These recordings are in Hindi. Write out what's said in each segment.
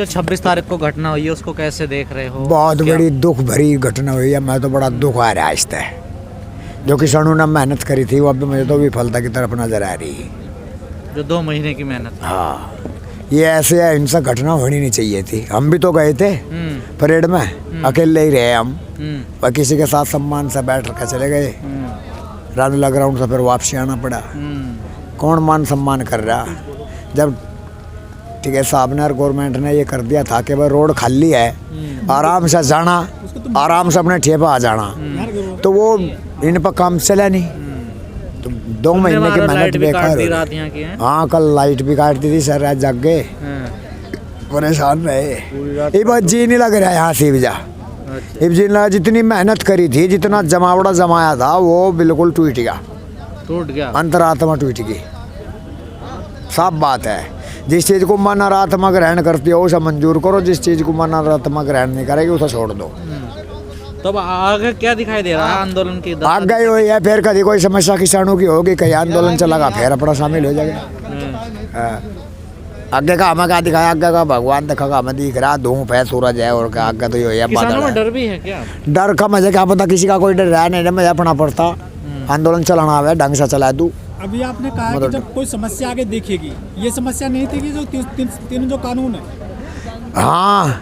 जो 26 तारीख को घटना हुई है उसको कैसे देख रहे हो? बहुत बड़ी दुख भरी घटना हुई है। मैं तो बड़ा दुख आ रहा है इससे। जो किसानों ने मेहनत करी थी वो अब मुझे तो विफलता की तरफ नजर आ रही है। जो 2 महीने की मेहनत। हाँ, ये ऐसे है, इनसे घटना होनी नहीं चाहिए थी। हम भी तो गए थे परेड में, अकेले ही रहे हम, और किसी के साथ सम्मान से बैठ कर चले गए। रामलीला ग्राउंड से फिर वापसी आना पड़ा। कौन मान सम्मान कर रहा? जब ठीक है साहब ने और गवर्नमेंट ने ये कर दिया था कि भाई रोड खाली है, आराम से जाना, आराम से अपने ठेपे आ जाना, तो वो इन पर काम चला नहीं। तो 2 महीने की मेहनत बेकार हो। हाँ, कल लाइट भी काट दी थी, सर रात जग गए, परेशान रहे। ये बात जी नहीं लग रहा है यहाँ से जा। इब जी ने जितनी मेहनत करी थी, जितना जमावड़ा जमाया था, वो बिल्कुल टूट गया, अंतरात्मा टूट गई। साफ बात है। जिस चीज़ को मन और आत्मा ग्रहण करती हो उसे मंजूर करो, जिस चीज़ को मन और आत्मा ग्रहण नहीं करेगी उसे छोड़ दो। तब आगे क्या दिखाई दे रहा है आंदोलन की? आगे हुई है, फिर कभी कोई समस्या किसानों की होगी, कहीं आंदोलन चलेगा, फिर अपना शामिल हो जाएगा। आगे का हमें क्या दिखाया? आगे का भगवान दिखागा, हमें दिख रहा धूप है, सूरज है, और क्या आगे तो ये है बादल है। डर भी है क्या? डर का मुझे क्या पता, किसी का कोई डर रहा नहीं, मुझे अपना पड़ता आंदोलन चलाना है, ढंग से चला दूँ। अभी आपने कहा कि जब कोई समस्या आगे देखेगी, ये समस्या नहीं थी कि जो तीनों जो कानून है। हाँ,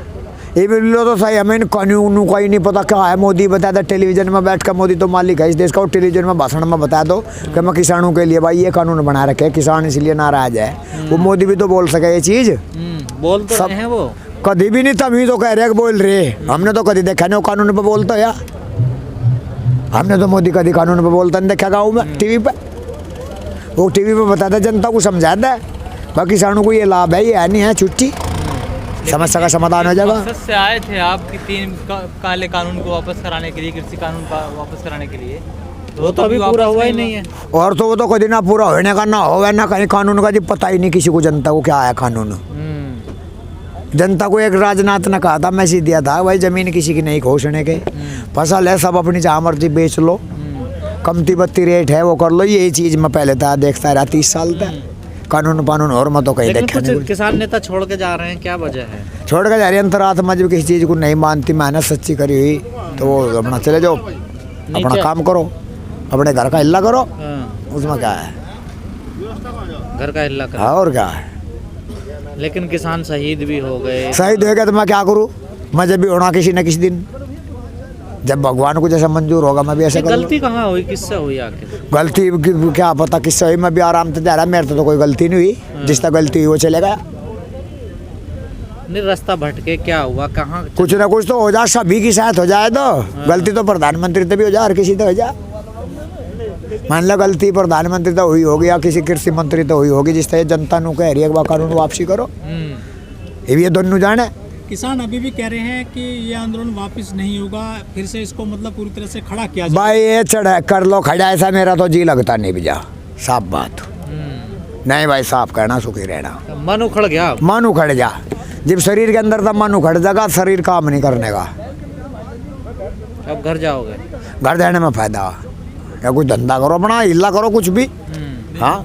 ये बिल्कुल तो सही। हमें इन कानूनों का ही नहीं पता क्या है। मोदी बता दो टेलीविजन में बैठ कर, मोदी तो मालिक है इस देश का, और टेलीविजन में भाषण में बता दो कि मैं किसानों के लिए भाई ये कानून बना रखे, किसान इसलिए नाराज है। वो मोदी भी तो बोल सके ये चीज़, बोल तो सब है वो। कभी भी नहीं, तभी तो कह रहे बोल रहे। हमने तो कभी देखा नहीं कानून पे बोलता या हमने तो मोदी कभी कानून पे बोलता नहीं देखा गाँव में, टीवी पे। वो टीवी पे बताता है, जनता को समझाता है, बाकी किसानों को ये लाभ है, ये है नहीं है, छुट्टी समस्या का समाधान हो जाएगा। मकसद से आए थे आप कि 3 काले कानून को वापस कराने के लिए, कृषि कानून का वापस कराने के लिए, वो तो अभी पूरा हुआ ही नहीं है। और तो वो तो कभी ना पूरा होने का, ना होगा ना कहीं कानून का जी पता ही नहीं किसी को, जनता को क्या है कानून। जनता को एक राजनाथ ने कहा था, मैसेज दिया था, भाई जमीन किसी की नहीं घोषणे के, फसल है सब अपनी जहाँ मर्जी बेच लो, कमती बत्ती रेट है वो कर लो। यही चीज मैं पहले था देखता रहा 30 साल तक, कानून पानून और मैं तो कहीं देखा नहीं। किसान नेता छोड़ के जा रहे हैं, क्या वजह है? छोड़ के जा रही है अंतरात्मा जब किसी चीज को नहीं मानती, मेहनत सच्ची करी हुई, तो वो अपना चले जाओ, अपना काम करो, अपने घर का हिल्ला करो। उसमें क्या है, घर का हिल्ला करो, और क्या है। लेकिन किसान शहीद भी हो गए। शहीद हो गया तो मैं क्या करूँ? मैं जब भी होना किसी न किसी दिन, जब भगवान को जैसा मंजूर होगा मैं भी ऐसे करूँगा। गलती कहाँ हुई, किससे हुई आखिर? गलती क्या पता किससे हुई, मैं भी आराम से जा रहा, मेरे तो कोई गलती नहीं हुई। जिसका गलती हुई वो चले गया। नहीं, रास्ता भटके क्या हुआ, कहाँ? कुछ ना कुछ तो हो जाए, सभी की साथ हो जाए तो। गलती तो प्रधानमंत्री से भी हो जाए, हर किसी से हो जाए। मान लो गलती प्रधानमंत्री तो हुई होगी या किसी कृषि मंत्री तो हुई होगी, जिससे जनता नु कह रही है कानून वापसी करो, ये दोनों जाने। किसान अभी भी कह रहे हैं कि ये आंदोलन वापस नहीं होगा, फिर से इसको मतलब पूरी तरह से खड़ा किया जाए। भाई ये चढ़ा कर लो खड़ा, ऐसा मेरा तो जी लगता नहीं भैया, साफ बात नहीं भाई, साफ कहना सुखी रहना। मन उखड़ गया, मन उखड़ जा, जब शरीर के अंदर था मन उखड़ जाएगा, शरीर काम नहीं करने का। अब घर जाओगे? घर जाने में फायदा, या कुछ धंधा करो अपना, हिल्ला करो कुछ भी। हाँ,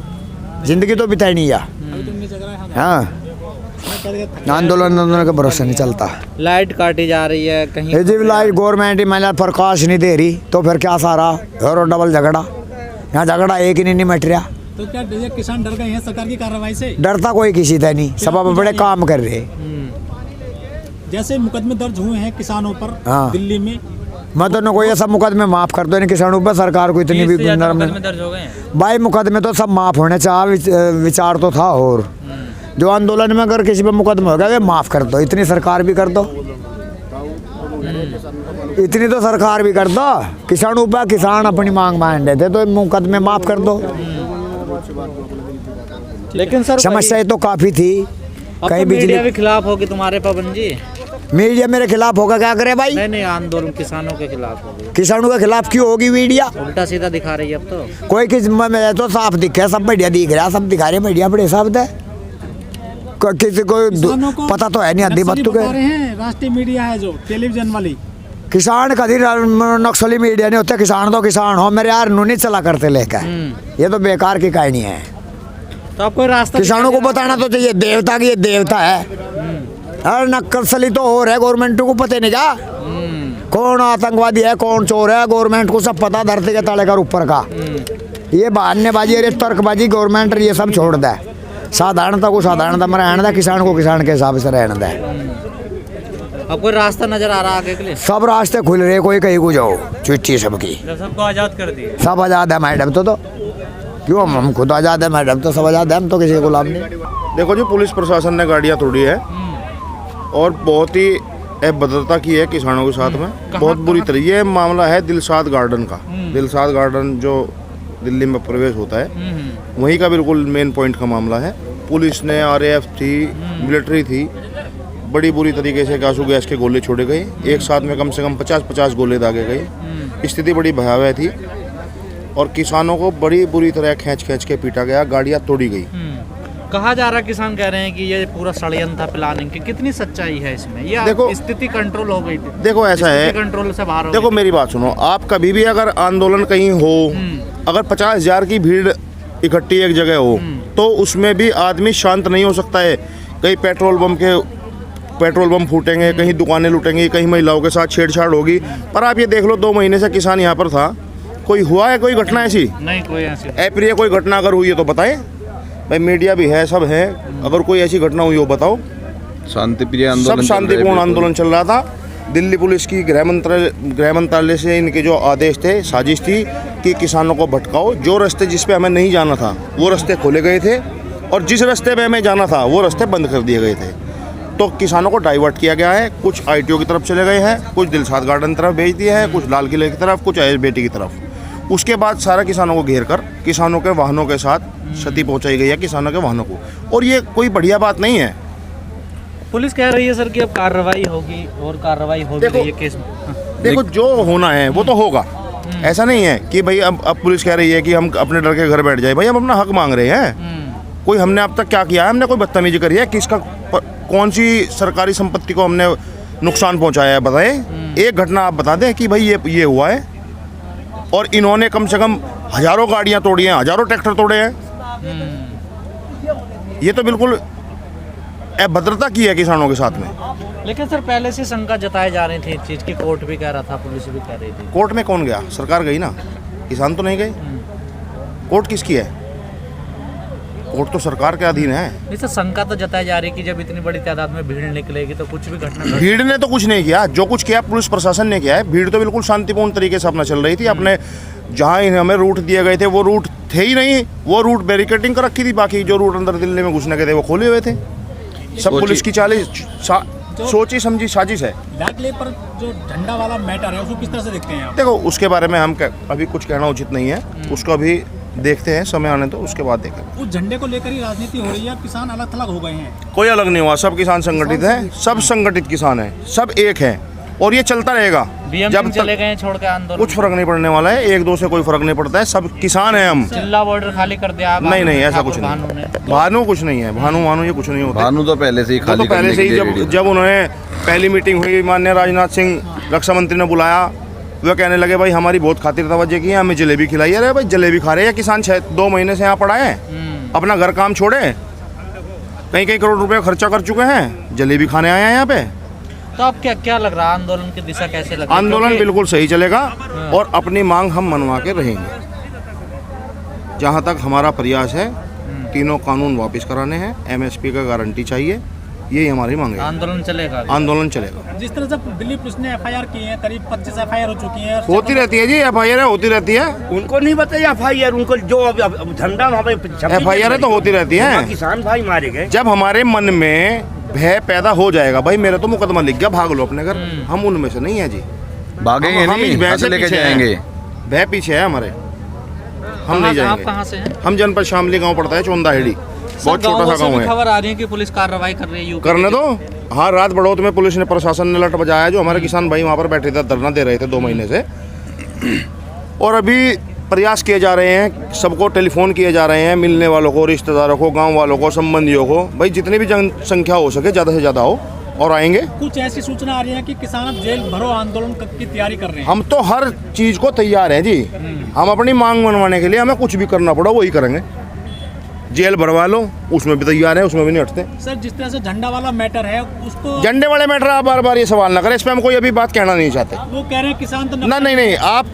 जिंदगी तो बिताई नहीं है। हाँ, आंदोलन का भरोसा नहीं चलता। लाइट काटी जा रही है कहीं, जी लाइट गवर्नमेंट ही महिला प्रकाश नहीं दे रही, तो फिर क्या सारा और डबल झगड़ा, यहाँ झगड़ा एक ही नहीं मिट रहा। तो क्या किसान डर गए हैं सरकार की कार्रवाई से? डरता कोई किसी से नहीं, सब अब बड़े काम कर रहे। जैसे मुकदमे दर्ज हुए हैं किसानों पर दिल्ली में, मैं तो कोई ऐसा मुकदमे माफ कर दो किसानों पर, सरकार को इतनी भी नरम भाई, मुकदमे तो सब माफ होने चाहिए, विचार तो था। और जो आंदोलन में अगर किसी पे मुकदमा हो गया वे माफ कर दो, इतनी सरकार भी कर दो, इतनी तो सरकार भी कर दो। किसानों पर किसान अपनी मांग मान रहे थे तो मुकदमे माफ कर दो। लेकिन सर समस्या तो काफी थी, कहीं मीडिया भी खिलाफ होगी तुम्हारे पाबंद जी। मीडिया मेरे खिलाफ होगा, क्या करे भाई? नहीं, आंदोलन किसानों के खिलाफ होगी। किसानों के खिलाफ क्यों होगी मीडिया? उल्टा सीधा दिखा रही है अब तो। कोई किस में तो साफ दिखे, सब मीडिया दिख रहा, सब दिखा रहे मीडिया बड़े साफ है, किसी को पता तो है नहीं। आधी बात राष्ट्रीय मीडिया है जो टेलीविजन वाली, किसान कभी नक्सली मीडिया नहीं होते। किसान तो किसान हो मेरे यार, नहीं चला करते लेकर, ये तो बेकार की कहानी है। तो आपको रास्ता किसानों को बताना तो चाहिए, देवता की ये देवता है, अरे नक्सली तो हो रहा है, गवर्नमेंट को पता नहीं क्या कौन आतंकवादी है कौन चोर है, गवर्नमेंट को सब पता, धरती के तले कर ऊपर का। ये बहानेबाजी अरे तर्कबाजी गवर्नमेंट ये सब छोड़ दे, साधारणता को साधारणता में रहने दे, किसान को किसान के हिसाब से रहने दे। अब कोई रास्ता नजर आ रहा है आगे के लिए? सब रास्ते खुल रहे, कोई कहीं को जाओ, चिट्ठी सबकी, सबको आजाद कर दिए, सब आजाद है मैडम। तो क्यों हम खुद आजाद है मैडम, तो सब आजाद है, हम तो किसी को गुलाम नहीं। देखो जी, पुलिस प्रशासन ने गाड़ियाँ तोड़ी है और बहुत ही अभद्रता की है किसानों के साथ में, बहुत बुरी तरह। ये मामला है दिलशाद गार्डन का। दिलशाद गार्डन जो दिल्ली में प्रवेश होता है, वहीं का बिल्कुल मेन पॉइंट का मामला है। पुलिस ने, RAF थी, मिलिट्री थी, बड़ी बुरी तरीके से आंसू गैस के गोले छोड़े गए। एक साथ में कम से कम 50-50 गोले दागे गए। स्थिति बड़ी भयावह थी और किसानों को बड़ी बुरी तरह खींच के पीटा गया, गाड़ियाँ तोड़ी गई। कहा जा रहा है, किसान कह रहे हैं कि ये पूरा षड्यंत्र था प्लानिंग की। कितनी सच्चाई है इसमें? ये देखो, स्थिति कंट्रोल हो गई थी? देखो ऐसा है, कंट्रोल से बाहर हो देखो गई। मेरी बात सुनो, आप कभी भी अगर आंदोलन कहीं हो, अगर 50,000 की भीड़ इकट्ठी एक जगह हो, तो उसमें भी आदमी शांत नहीं हो सकता है। कहीं पेट्रोल बम फूटेंगे, कहीं दुकानें लूटेंगी, कहीं महिलाओं के साथ छेड़छाड़ होगी। पर आप ये देख लो, 2 महीने से किसान यहाँ पर था, कोई हुआ है कोई घटना ऐसी? नहीं, कोई ऐसी अप्रिय कोई घटना अगर हुई है तो बताएं भाई, मीडिया भी है, सब है। अगर कोई ऐसी घटना हुई हो बताओ। शांतिप्रिय आंदोलन, सब शांतिपूर्ण आंदोलन चल रहा था। दिल्ली पुलिस की गृह मंत्रालय से इनके जो आदेश थे, साजिश थी कि किसानों को भटकाओ। जो रास्ते जिस पे हमें नहीं जाना था वो रास्ते खोले गए थे और जिस रास्ते पे हमें जाना था वो रास्ते बंद कर दिए गए थे। तो किसानों को डाइवर्ट किया गया है। कुछ ITO की तरफ चले गए हैं, कुछ दिलशाद गार्डन तरफ भेज दिए हैं, कुछ लाल किले की तरफ, कुछ ISBT की तरफ। उसके बाद सारा किसानों को घेर कर किसानों के वाहनों के साथ क्षति पहुंचाई गई है किसानों के वाहनों को, और ये कोई बढ़िया बात नहीं है। पुलिस कह रही है सर कि अब कार्रवाई होगी और कार्रवाई हो भी रही है केस में। देखो, जो होना है वो तो होगा। ऐसा नहीं है कि भाई अब पुलिस कह रही है कि हम अपने डर के घर बैठ जाए। भाई हम अपना हक मांग रहे हैं। कोई हमने अब तक क्या किया है? हमने कोई बदतमीजी करी है? किसका कौन सी सरकारी संपत्ति को हमने नुकसान पहुंचाया है? बताएं, एक घटना आप बता दें कि भाई ये हुआ है। और इन्होंने कम से कम हजारों गाड़ियां तोड़ी हैं, हजारों ट्रैक्टर तोड़े हैं। ये तो बिल्कुल अभद्रता की है किसानों के साथ में। लेकिन सर पहले से शंका जताई जा रही थी इस चीज की, कोर्ट भी कह रहा था, पुलिस भी कह रही थी। कोर्ट में कौन गया? सरकार गई ना, किसान तो नहीं गए। कोर्ट किसकी है? कोर्ट तो सरकार के अधीन है। नहीं सर, शंका तो जताई जा रही है कि जब इतनी बड़ी तादाद में भीड़ निकलेगी तो कुछ भी घटना। भीड़ ने तो कुछ नहीं किया, जो कुछ किया पुलिस प्रशासन ने किया है। भीड़ तो बिल्कुल शांतिपूर्ण तरीके से अपना चल रही थी। अपने जहाँ हमें रूट दिए गए थे वो रूट थे ही नहीं, वो रूट बैरिकेडिंग कर रखी थी। बाकी जो रूट अंदर दिल्ली में घुसने के थे वो खोले हुए थे। सब पुलिस की सोची समझी साजिश है। लाल किले पर जो झंडा वाला मैटर है उसको किस तरह से देखते हैं आप? देखो, उसके बारे में हम अभी कुछ कहना उचित नहीं है। उसको अभी देखते हैं, समय आने तो उसके बाद देखेंगे। उस झंडे को लेकर ही राजनीति हो रही है, किसान अलग थलग हो गए हैं। कोई अलग नहीं हुआ, सब किसान संगठित हैं, सब संगठित किसान हैं, सब एक हैं और ये चलता रहेगा जब चले गए छोड़ के आंदोलन। कुछ फर्क नहीं पड़ने वाला है, एक दो से कोई फर्क नहीं पड़ता है। सब किसान हैं हम। जिला बॉर्डर खाली कर दिया? नहीं, ऐसा कुछ नहीं। भानु कुछ नहीं है, भानु ये कुछ नहीं होता। भानु तो पहले से ही खाली, तो पहले से ही जब उन्होंने पहली मीटिंग हुई, माननीय राजनाथ सिंह रक्षा मंत्री ने बुलाया, वह कहने लगे भाई हमारी बहुत खातिर तवज्जो की है, हमें जलेबी खिलाई। अरे भाई जलेबी खा रहे हैं किसान, 2 महीने से यहाँ पड़ा है, अपना घर काम छोड़े, कई करोड़ रुपए खर्चा कर चुके हैं, जलेबी खाने आए हैं यहाँ पे। तो अब क्या लग रहा है, आंदोलन की दिशा कैसे लग रही है? आंदोलन बिल्कुल सही चलेगा और अपनी मांग हम मनवा के रहेंगे। जहाँ तक हमारा प्रयास है, तीनों कानून वापस कराने हैं, MSP का गारंटी चाहिए, यही हमारी मांग है। आंदोलन चलेगा? आंदोलन चलेगा। जिस तरह से दिल्ली पुलिस ने FIR की है, करीब 25 FIR हो चुकी है। होती रहती है जी, FIR होती रहती है। उनको नहीं बताया FIR, उनको जो झंडा वहाँ पे FIR तो होती रहती है। किसान भाई मारे गए। जब हमारे मन में भय पैदा हो जाएगा, भाई मेरा तो मुकदमा लिख गया, भाग लो अपने घर, हम उनमें से नहीं है जी। भागेंगे नहीं, भय से लेके पीछे जाएंगे। भय पीछे है हमारे, हम नहीं जाएंगे। आप कहाँ से हैं? हम जनपद शामली गांव पड़ता है, चोंदाहेड़ी, बहुत छोटा सा गांव है। खबर आ रही है कि पुलिस कार्रवाई कर रही है यूपी। करने दो। हाँ, रात बड़ौत में पुलिस ने, प्रशासन ने लट बजाया। जो हमारे किसान भाई वहाँ पर बैठे थे, धरना दे रहे थे 2 महीने से, और अभी प्रयास किए जा रहे हैं, सबको टेलीफोन किए जा रहे हैं, मिलने वालों को, रिश्तेदारों को, गांव वालों को, संबंधियों को, भाई जितनी भी जनसंख्या हो सके ज़्यादा से ज़्यादा हो और आएंगे। कुछ ऐसी सूचना आ रही है कि किसान अब जेल भरो आंदोलन की तैयारी कर रहे हैं। हम तो हर चीज़ को तैयार हैं जी। हम अपनी मांग मनवाने के लिए हमें कुछ भी करना पड़ा वही करेंगे। जेल भरवा लो, उसमें भी तैयार है, उसमें भी नहीं हटते। सर जिस तरह से झंडा वाला मैटर है उसको झंडे वाले मैटर आप बार बार ये सवाल ना करें, इस पर हम कोई अभी बात कहना नहीं चाहते। वो कह रहे हैं किसान तो ना नहीं, आप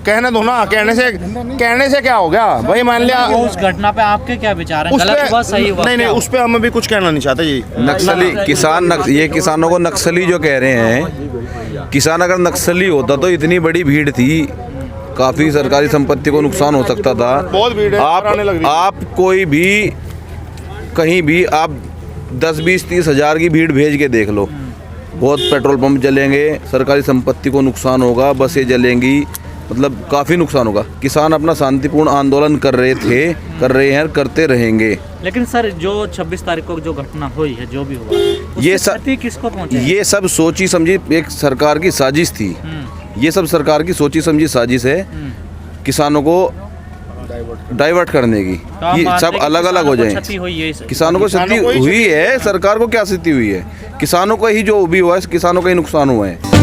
कहने दो ना, कहने से क्या हो गया भाई, मान लिया उस घटना पे आपके क्या विचार हैं? उस गलत पे हुआ, सही हुआ? नहीं, उस पे हम अभी कुछ कहना नहीं चाहते जी। नक्सली किसान ये किसानों को नक्सली जो कह रहे हैं, किसान अगर नक्सली होता तो इतनी बड़ी भीड़ थी, काफ़ी सरकारी संपत्ति को नुकसान हो सकता था। बहुत भीड़ है, आने लग रही है। आप कोई भी कहीं भी आप 10-20-30 हज़ार की भीड़ भेज के देख लो, बहुत पेट्रोल पंप जलेंगे, सरकारी संपत्ति को नुकसान होगा, बसें जलेंगी, मतलब काफ़ी नुकसान होगा। किसान अपना शांतिपूर्ण आंदोलन कर रहे थे, कर रहे हैं, करते रहेंगे। लेकिन सर जो 26 तारीख को जो घटना हुई है, जो भी हुआ, ये उससे क्षति किसको पहुंचे? ये सब सोची समझी एक सरकार की साजिश थी। ये सब सरकार की सोची समझी साजिश है किसानों को डाइवर्ट करने की। तो आप ये मानते सब हैं कि अलग अलग हो किसानों को जाए। क्षति हुई है इससे? किसानों को क्षति किसानों को ही हुई है, सरकार को क्या क्षति हुई है? किसानों का ही जो भी हुआ है, किसानों का ही नुकसान हुआ है।